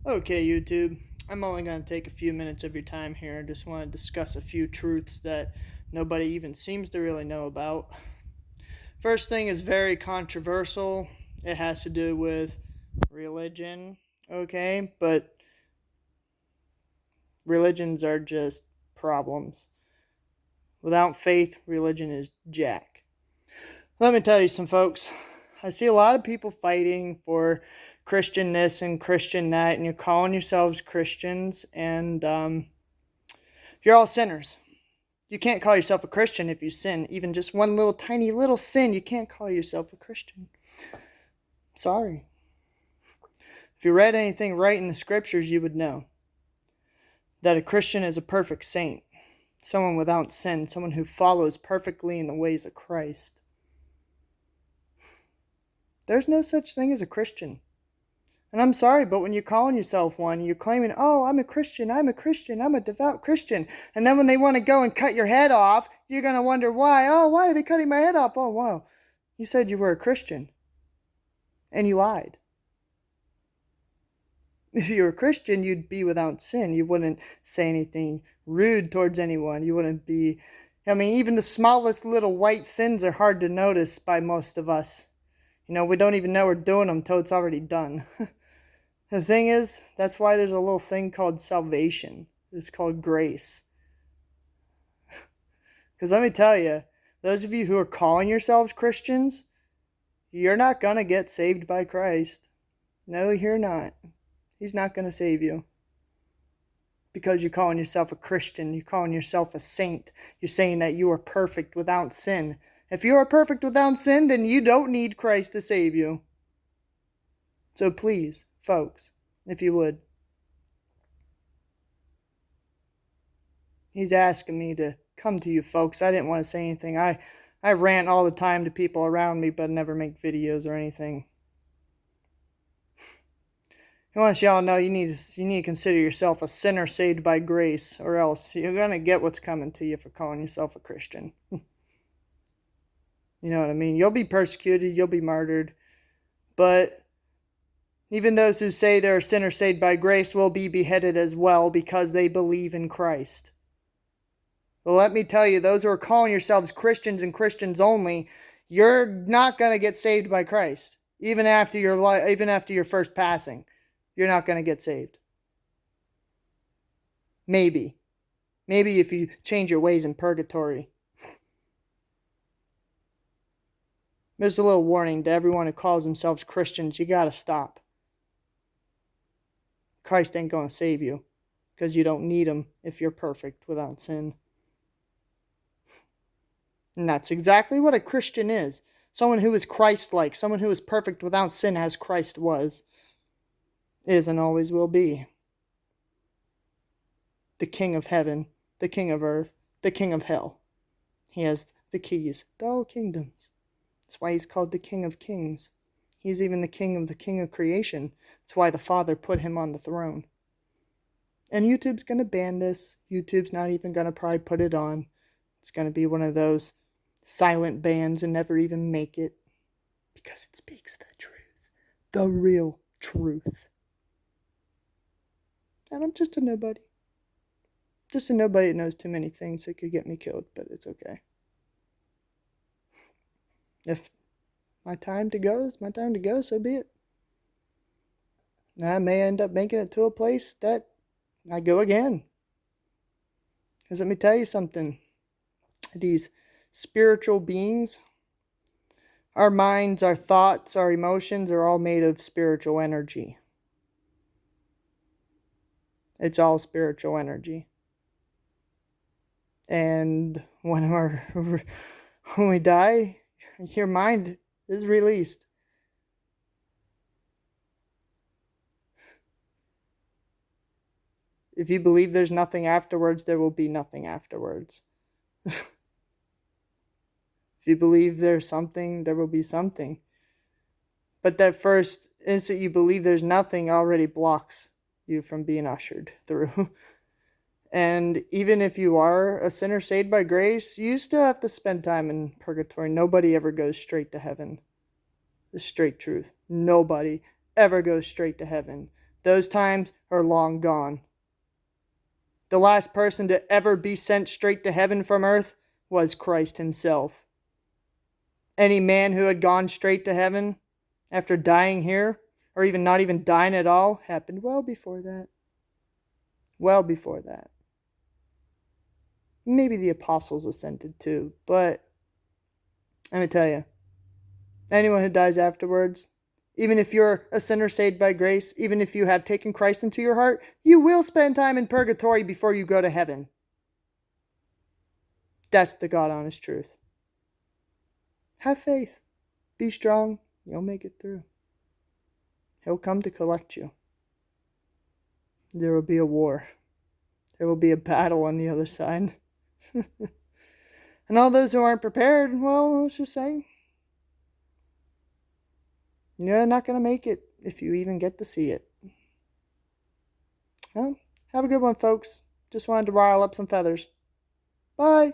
Okay, YouTube. I'm only going to take a few minutes of your time here. I just want to discuss a few truths that nobody even seems to really know about. First thing is very controversial. It has to do with religion, okay? But religions are just problems. Without faith, religion is jack. Let me tell you some folks. I see a lot of people fighting for Christian this and Christian that, and you're calling yourselves Christians, and you're all sinners. You can't call yourself a Christian if you sin. Even just one little tiny little sin, you can't call yourself a Christian. Sorry. If you read anything right in the scriptures, you would know that a Christian is a perfect saint, someone without sin, someone who follows perfectly in the ways of Christ. There's no such thing as a Christian. And I'm sorry, but when you're calling yourself one, you're claiming, oh, I'm a Christian, I'm a devout Christian. And then when they want to go and cut your head off, you're going to wonder why. Oh, why are they cutting my head off? Oh, wow. You said you were a Christian. And you lied. If you were a Christian, you'd be without sin. You wouldn't say anything rude towards anyone. You wouldn't be... even the smallest little white sins are hard to notice by most of us. We don't even know we're doing them till it's already done. The thing is, that's why there's a little thing called salvation. It's called grace. Because let me tell you, those of you who are calling yourselves Christians, you're not going to get saved by Christ. No, you're not. He's not going to save you. Because you're calling yourself a Christian. You're calling yourself a saint. You're saying that you are perfect without sin. If you are perfect without sin, then you don't need Christ to save you. So please, folks, if you would. He's asking me to come to you folks. I didn't want to say anything. I rant all the time to people around me, but never make videos or anything. He wants y'all to know you need to consider yourself a sinner saved by grace, or else you're going to get what's coming to you for calling yourself a Christian. You know what I mean? You'll be persecuted, you'll be martyred, but even those who say they're a sinner saved by grace will be beheaded as well because they believe in Christ. Well, let me tell you, those who are calling yourselves Christians and Christians only, you're not going to get saved by Christ. Even after your first passing, you're not going to get saved. Maybe if you change your ways in purgatory. There's a little warning to everyone who calls themselves Christians. You got to stop. Christ ain't going to save you because you don't need him if you're perfect without sin. And that's exactly what a Christian is. Someone who is Christ-like, someone who is perfect without sin as Christ was, is and always will be. The King of heaven, the King of earth, the King of hell. He has the keys to all kingdoms. That's why he's called the King of kings. He's even the King of creation. That's why the Father put him on the throne. And YouTube's going to ban this. YouTube's not even going to probably put it on. It's going to be one of those silent bans and never even make it. Because it speaks the truth. The real truth. And I'm just a nobody. Just a nobody that knows too many things that could get me killed, but it's okay. If my time to go is my time to go, so be it. Now, I may end up making it to a place that I go again. Because let me tell you something. These spiritual beings, our minds, our thoughts, our emotions are all made of spiritual energy. It's all spiritual energy. And when we die, your mind is released. If you believe there's nothing afterwards, there will be nothing afterwards. If you believe there's something, there will be something. But that first instant you believe there's nothing already blocks you from being ushered through. And even if you are a sinner saved by grace, you still have to spend time in purgatory. Nobody ever goes straight to heaven. The straight truth. Nobody ever goes straight to heaven. those times are long gone. The last person to ever be sent straight to heaven from earth was Christ himself. Any man who had gone straight to heaven after dying here, or even not even dying at all, happened well before that. Well before that. Maybe the apostles ascended too, but let me tell you, anyone who dies afterwards, even if you're a sinner saved by grace, even if you have taken Christ into your heart, you will spend time in purgatory before you go to heaven. That's the God honest truth. Have faith. Be strong. You'll make it through. He'll come to collect you. There will be a war. There will be a battle on the other side. And all those who aren't prepared, well, let's just say, you're not going to make it if you even get to see it. Well, have a good one, folks. Just wanted to rile up some feathers. Bye.